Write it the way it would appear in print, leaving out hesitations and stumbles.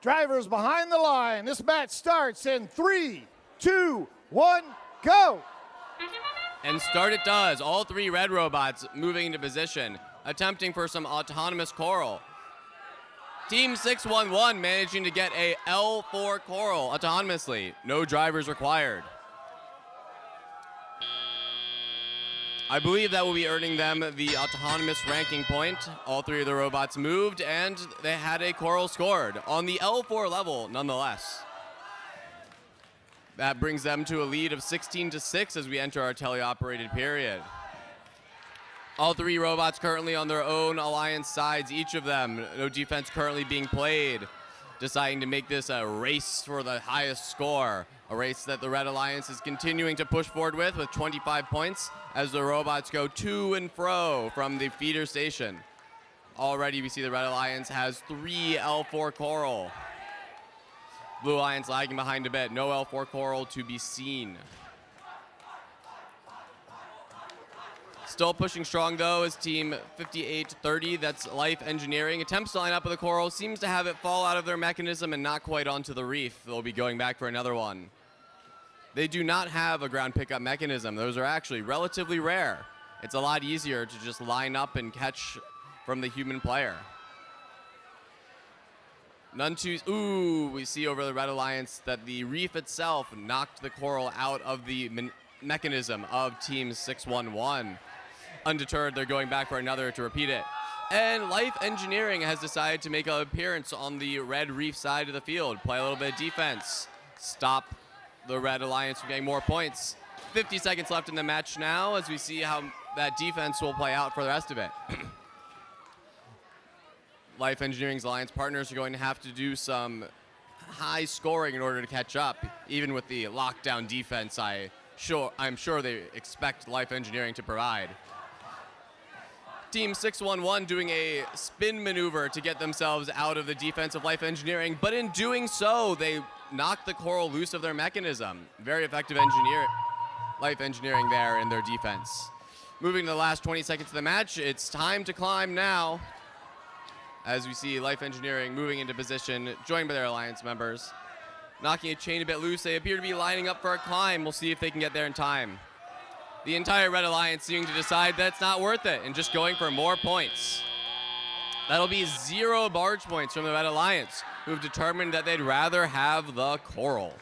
Drivers behind the line. This match starts in 3, 2, 1, go. And start it does. All three red robots moving into position, attempting for some autonomous coral. Team 611 managing to get a L4 coral autonomously. No drivers required. I believe that will be earning them the autonomous ranking point. All three of the robots moved, and they had a coral scored on the L4 level nonetheless. That brings them to a lead of 16-6 as we enter our teleoperated period. All three robots currently on their own alliance sides, each of them. No defense currently being played, deciding to make this a race for the highest score. A race that the Red Alliance is continuing to push forward with 25 points as the robots go to and fro from the feeder station. Already we see the Red Alliance has 3 L4 coral. Blue Alliance lagging behind a bit. No L4 coral to be seen. Still pushing strong though is team 5830, that's Life Engineering. Attempts to line up with the coral, seems to have it fall out of their mechanism and not quite onto the reef. They'll be going back for another one. They do not have a ground pickup mechanism. Those are actually relatively rare. It's a lot easier to just line up and catch from the human player. None too, ooh, we see over the Red Alliance that the reef itself knocked the coral out of the mechanism of team 611. Undeterred, they're going back for another to repeat it. And Life Engineering has decided to make an appearance on the red reef side of the field. Play a little bit of defense. Stop the Red Alliance from getting more points. 50 seconds left in the match now as we see how that defense will play out for the rest of it. Life Engineering's alliance partners are going to have to do some high scoring in order to catch up, even with the lockdown defense I'm sure they expect Life Engineering to provide. Team 611 doing a spin maneuver to get themselves out of the defense of Life Engineering, but in doing so, they knocked the coral loose of their mechanism. Very effective Life Engineering there in their defense. Moving to the last 20 seconds of the match, it's time to climb now. As we see Life Engineering moving into position, joined by their alliance members. Knocking a chain a bit loose, they appear to be lining up for a climb. We'll see if they can get there in time. The entire Red Alliance seeming to decide that it's not worth it and just going for more points. That'll be 0 barge points from the Red Alliance, who've determined that they'd rather have the coral.